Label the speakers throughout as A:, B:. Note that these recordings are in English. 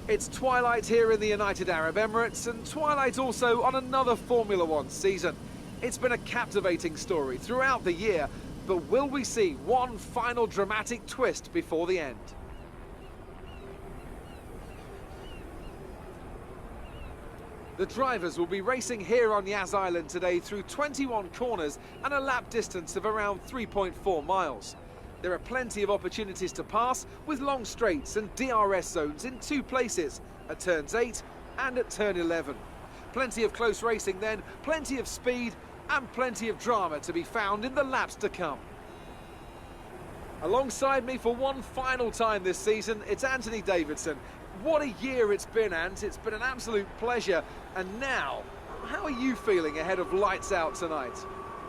A: It's twilight here in the United Arab Emirates, and twilight also on another Formula One season. It's been a captivating story throughout the year, but will we see one final dramatic twist before the end? The drivers will be racing here on Yas Island today through 21 corners and a lap distance of around 3.4 miles. There are plenty of opportunities to pass, with long straights and DRS zones in two places, at turns 8 and at turn 11. Plenty of close racing then, plenty of speed and plenty of drama to be found in the laps to come. Alongside me for one final time this season, it's Anthony Davidson. What a year it's been, Ant. It's been an absolute pleasure. And now, how are you feeling ahead of Lights Out tonight?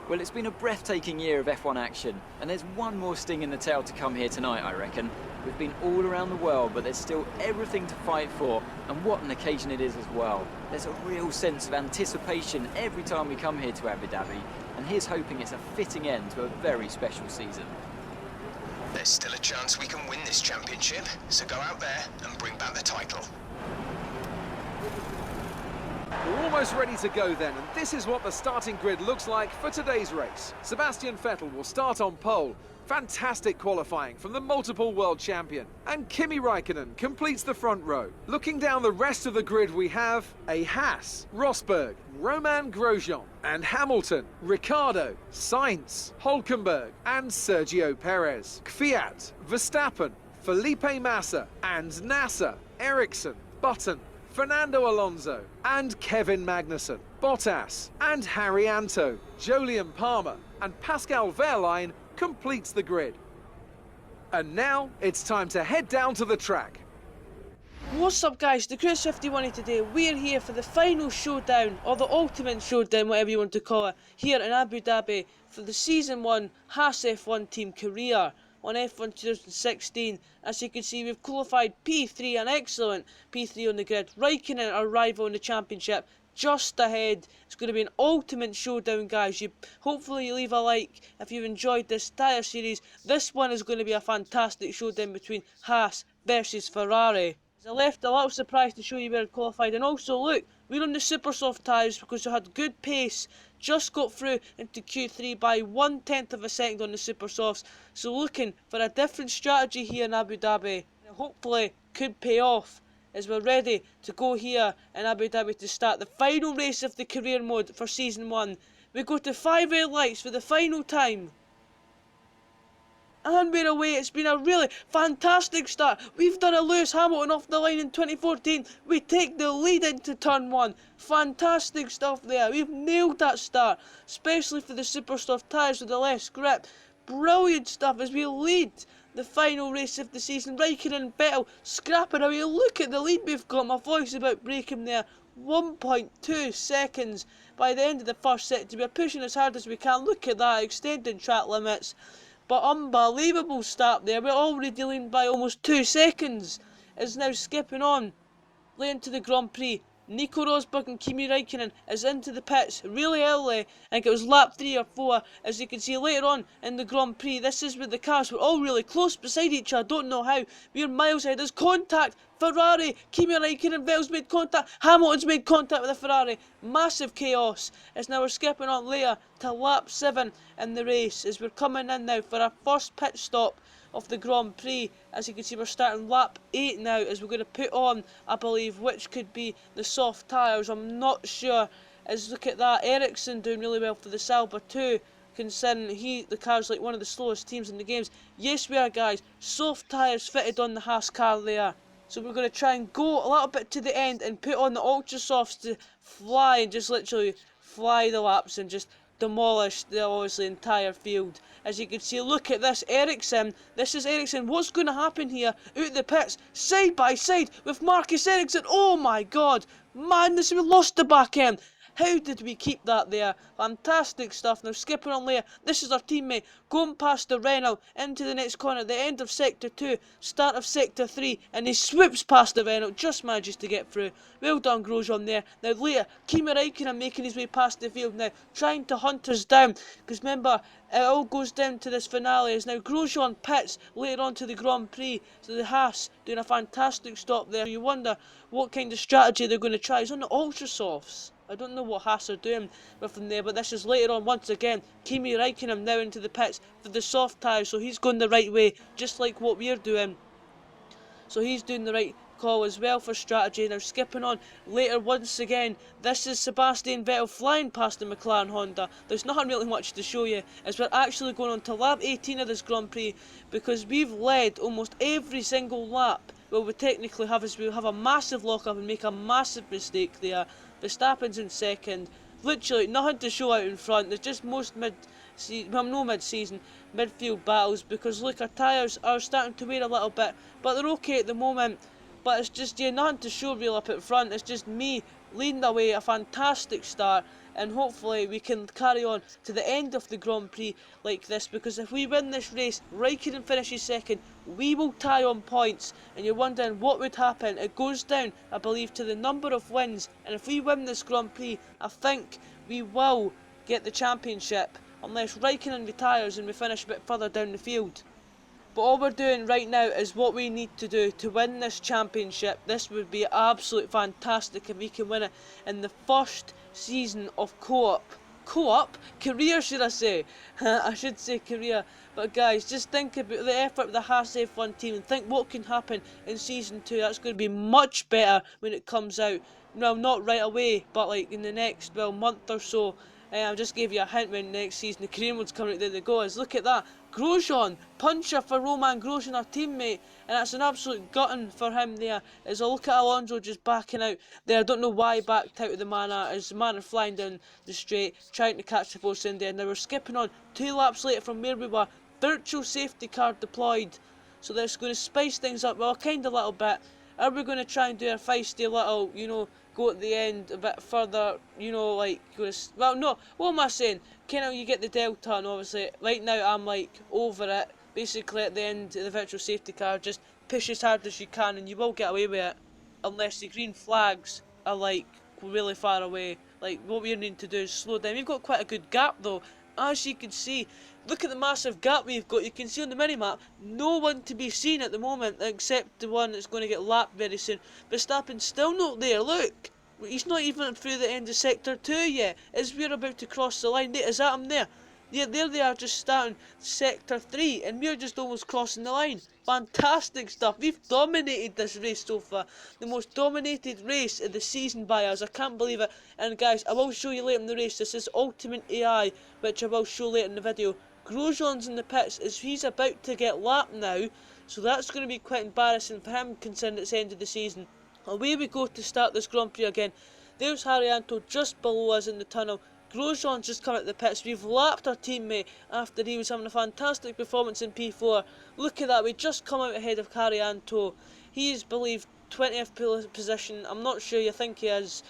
B: Well, it's been a breathtaking year of F1 action, and there's one more sting in the tail to come here tonight, I reckon. We've been all around the world, but there's still everything to fight for, and what an occasion it is as well. There's a real sense of anticipation every time we come here to Abu Dhabi, and here's hoping it's a fitting end to a very special season.
C: There's still a chance we can win this championship, so go out there and bring back the title.
A: We're almost ready to go then, and this is what the starting grid looks like for today's race. Sebastian Vettel will start on pole. Fantastic qualifying from the multiple world champion. And Kimi Räikkönen completes the front row. Looking down the rest of the grid, we have a HAAS, Rosberg, Romain Grosjean, and Hamilton, Ricciardo, Sainz, Hülkenberg, and Sergio Perez. Kvyat, Verstappen, Felipe Massa, and Nasser, Ericsson, Button, Fernando Alonso, and Kevin Magnussen, Bottas, and Harry Anto, Jolyon Palmer, and Pascal Wehrlein completes the grid. And now it's time to head down to the track.
D: What's up guys, the Cruise 51 today. We're here for the final showdown, or the ultimate showdown, whatever you want to call it, here in Abu Dhabi for the Season 1 HAAS F1 team career on F1 2016. As you can see, we've qualified P3, an excellent P3 on the grid. Räikkönen, our rival in the championship, just ahead. It's going to be an ultimate showdown, guys. Hopefully you leave a like if you've enjoyed this entire series. This one is going to be a fantastic showdown between HAAS versus Ferrari. I left a little surprise to show you where it qualified, and also look, we're on the super soft tyres because we had good pace. Just got through into Q3 by 1/10 of a second on the super softs. So looking for a different strategy here in Abu Dhabi. Hopefully could pay off as we're ready to go here in Abu Dhabi to start the final race of the career mode for Season 1. We go to 5 red lights for the final time. And we're away. It's been a really fantastic start. We've done a Lewis Hamilton off the line in 2014. We take the lead into turn 1. Fantastic stuff there. We've nailed that start, especially for the super soft tyres with the less grip. Brilliant stuff as we lead the final race of the season. Räikkönen and Vettel scrapping away. Look at the lead we've got. My voice is about breaking there. 1.2 seconds by the end of the first sector. We're pushing as hard as we can. Look at that, extending track limits. But unbelievable start there. We're already dealing by almost 2 seconds. It's now skipping on late into the Grand Prix. Nico Rosberg and Kimi Räikkönen is into the pits really early. I think it was lap 3 or 4, as you can see later on in the Grand Prix. This is where the cars were all really close beside each other. I don't know how. We're miles ahead. There's contact. Ferrari, Kimi Räikkönen, Vettel's made contact. Hamilton's made contact with the Ferrari. Massive chaos. As now we're skipping on later to lap 7 in the race, as we're coming in now for our first pit stop of the Grand Prix. As you can see, we're starting lap 8 now, as we're going to put on, I believe, which could be the soft tyres. I'm not sure. As look at that, Ericsson doing really well for the Sauber too, considering the car's like one of the slowest teams in the games. Yes, we are, guys. Soft tyres fitted on the Haas car there. So we're going to try and go a little bit to the end and put on the ultra softs to fly and just literally fly the laps and just demolish the obviously entire field. As you can see, look at this, Ericsson. This is Ericsson. What's going to happen here? Out the pits, side by side with Marcus Ericsson. Oh my god, madness, we lost the back end. How did we keep that there? Fantastic stuff. Now skipping on later, this is our teammate going past the Renault into the next corner at the end of sector 2, start of sector 3, and he swoops past the Renault, just manages to get through. Well done, Grosjean there. Now later, Kimi Räikkönen making his way past the field now, trying to hunt us down, because remember, it all goes down to this finale. As now Grosjean pits later on to the Grand Prix, so the Haas doing a fantastic stop there. You wonder what kind of strategy they're going to try. It's on the ultra softs. I don't know what Haas are doing with them there, but this is later on once again. Kimi Räikkönen now into the pits for the soft tyres, so he's going the right way, just like what we're doing. So he's doing the right call as well for strategy. Now skipping on later once again, this is Sebastian Vettel flying past the McLaren Honda. There's not really much to show you, as we're actually going on to lap 18 of this Grand Prix, because we've led almost every single lap. Well, we technically have, as we'll have a massive lock-up and make a massive mistake there. Verstappen's in second. Literally nothing to show out in front. There's just most mid-season midfield battles, because look, our tyres are starting to wear a little bit, but they're okay at the moment. But it's just, yeah, nothing to show real up at front. It's just me leading the way, a fantastic start, and hopefully we can carry on to the end of the Grand Prix like this, because if we win this race, Räikkönen finishes second, we will tie on points. And you're wondering what would happen. It goes down, I believe, to the number of wins, and if we win this Grand Prix, I think we will get the championship, unless Räikkönen retires and we finish a bit further down the field. But all we're doing right now is what we need to do to win this championship. This would be absolutely fantastic if we can win it in the first season of career, should I say? I should say career. But guys, just think about the effort of the Haas F1 team and think what can happen in season 2. That's going to be much better when it comes out. Well, not right away, but like in the next month or so. I just gave you a hint when next season the Korean one's coming out. There they go. Is look at that. Grosjean, puncher for Roman Grosjean, our teammate, and that's an absolute gutting for him there. As I look at Alonso just backing out there, I don't know why he backed out of the manor, as the manor flying down the straight, trying to catch the post in there. Now we're skipping on 2 laps later from where we were. Virtual safety car deployed, so that's going to spice things up, well, kind of a little bit. Are we going to try and do a feisty little, go at the end a bit further, like, well, no, what am I saying? You get the delta, and obviously, right now I'm, like, over it. Basically, at the end of the virtual safety car, just push as hard as you can, and you will get away with it. Unless the green flags are, like, really far away. Like, what we need to do is slow down. We've got quite a good gap, though. As you can see, look at the massive gap we've got. You can see on the minimap, no one to be seen at the moment, except the one that's going to get lapped very soon. Verstappen's still not there, look. He's not even through the end of sector 2 yet, as we're about to cross the line. Is that him there? Yeah, there they are, just starting sector 3, and we're just almost crossing the line. Fantastic stuff. We've dominated this race so far. The most dominated race of the season by us. I can't believe it. And guys, I will show you later in the race. This is Ultimate AI, which I will show later in the video. Grosjean's in the pits as he's about to get lapped now. So that's going to be quite embarrassing for him, considering it's the end of the season. Away we go to start this Grand Prix again. There's Haryanto just below us in the tunnel. Grosjean's just come out of the pits. We've lapped our teammate after he was having a fantastic performance in P4. Look at that, we just come out ahead of Haryanto. He is, believed, 20th position. I'm not sure, you think he is.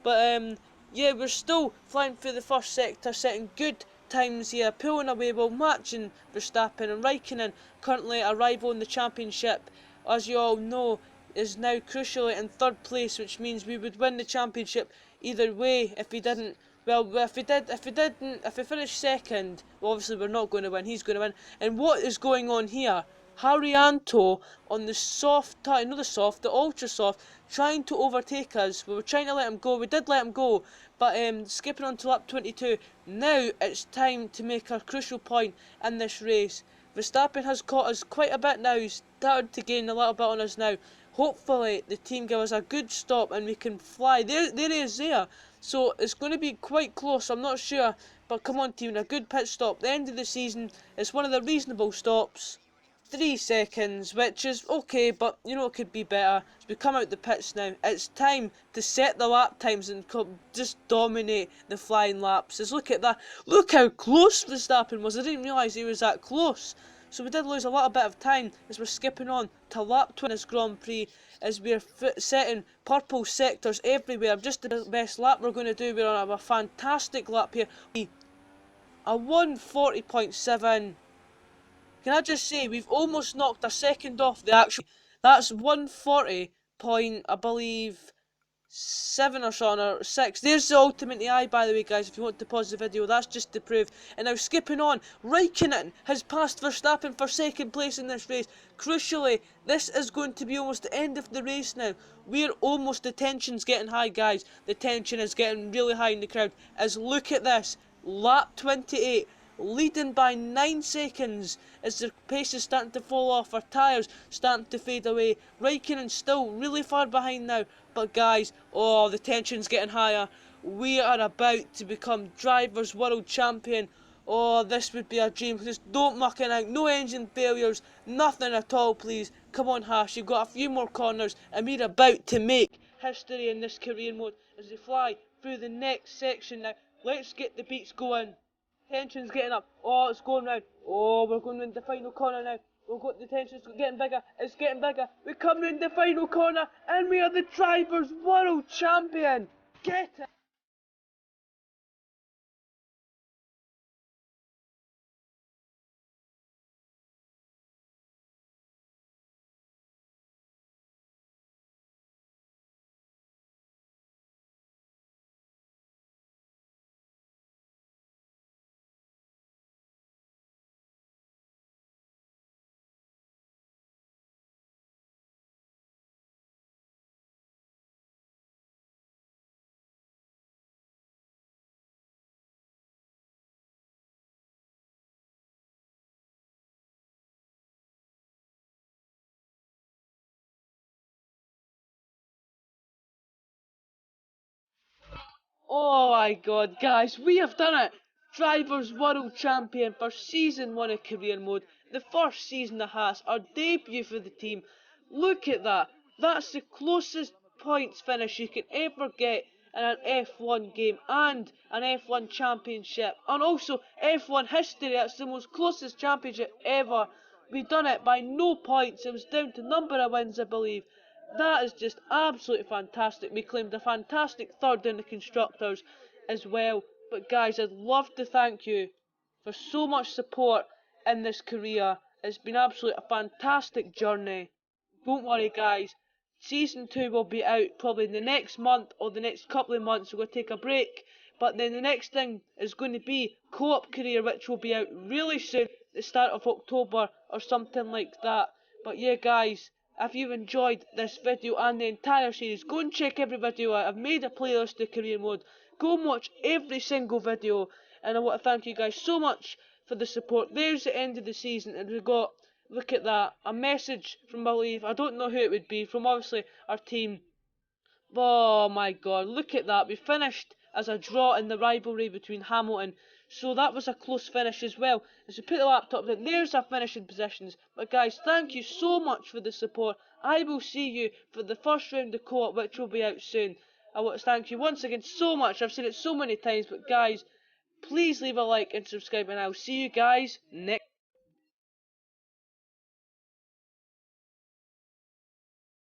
D: But yeah, we're still flying through the first sector, setting good times here, pulling away while matching Verstappen and Räikkönen, currently a rival in the championship. As you all know, is now crucially in 3rd place, which means we would win the championship either way. If he didn't, well, if he finished 2nd, well, obviously we're not going to win. He's going to win. And what is going on here? Haryanto on the soft tyre, not the soft, the ultra soft, trying to overtake us. We were trying to let him go. We did let him go, but skipping on to lap 22. Now it's time to make a crucial point in this race. Verstappen has caught us quite a bit now. He's started to gain a little bit on us now. Hopefully the team give us a good stop and we can fly. There he is there. So it's going to be quite close, I'm not sure. But come on team, a good pit stop. The end of the season, it's one of the reasonable stops. 3 seconds, which is okay, but you know it could be better. As we come out the pits now, it's time to set the lap times and just dominate the flying laps. Just look at that. Look how close Verstappen was. I didn't realise he was that close. So we did lose a little bit of time as we're skipping on to lap 20 this Grand Prix, as we're setting purple sectors everywhere. Just the best lap we're going to do. We're on a fantastic lap here. A 140.7. Can I just say, we've almost knocked a second off the actual. That's 140 point, I believe, 7 or so, or 6. There's the ultimate AI, by the way, guys, if you want to pause the video. That's just to prove. And now skipping on, Raikkonen has passed Verstappen for 2nd place in this race. Crucially, this is going to be almost the end of the race now. We're almost, the tension's getting high, guys. The tension is getting really high in the crowd. As look at this, lap 28. Leading by 9 seconds as the pace is starting to fall off, our tyres starting to fade away. Raikkonen still really far behind now, but guys, oh, the tension's getting higher. We are about to become Drivers' World Champion. Oh, this would be a dream. Just don't muck it out, no engine failures, nothing at all, please. Come on, Haas, you've got a few more corners, and we're about to make history in this career mode as they fly through the next section now. Let's get the beats going. Tension's getting up. Oh, it's going round. Oh, we're going round the final corner now. We've got the tension's getting bigger. It's getting bigger. We come round the final corner and we are the Drivers' World Champion. Get it. Oh my god, guys, we have done it! Drivers' World Champion for Season 1 of Career Mode. The first season of HAAS, our debut for the team. Look at that. That's the closest points finish you can ever get in an F1 game and an F1 championship. And also F1 history, that's the most closest championship ever. We done it by no points. It was down to number of wins, I believe. That is just absolutely fantastic. We claimed a fantastic 3rd in the Constructors as well. But guys, I'd love to thank you for so much support in this career. It's been absolutely a fantastic journey. Don't worry guys, Season 2 will be out probably in the next month or the next couple of months. We're going to take a break. But then the next thing is going to be Co-op Career, which will be out really soon, the start of October or something like that. But yeah guys, if you've enjoyed this video and the entire series, go and check every video out. I've made a playlist of career mode. Go and watch every single video. And I want to thank you guys so much for the support. There's the end of the season and we've got, look at that, a message from, I don't know who it would be, from obviously our team. Oh my god, look at that. We finished as a draw in the rivalry between Hamilton. So that was a close finish as well. As we put the laptop down, there's our finishing positions. But guys, thank you so much for the support. I will see you for the first round of co-op, which will be out soon. I want to thank you once again so much. I've said it so many times, but guys, please leave a like and subscribe, and I'll see you guys next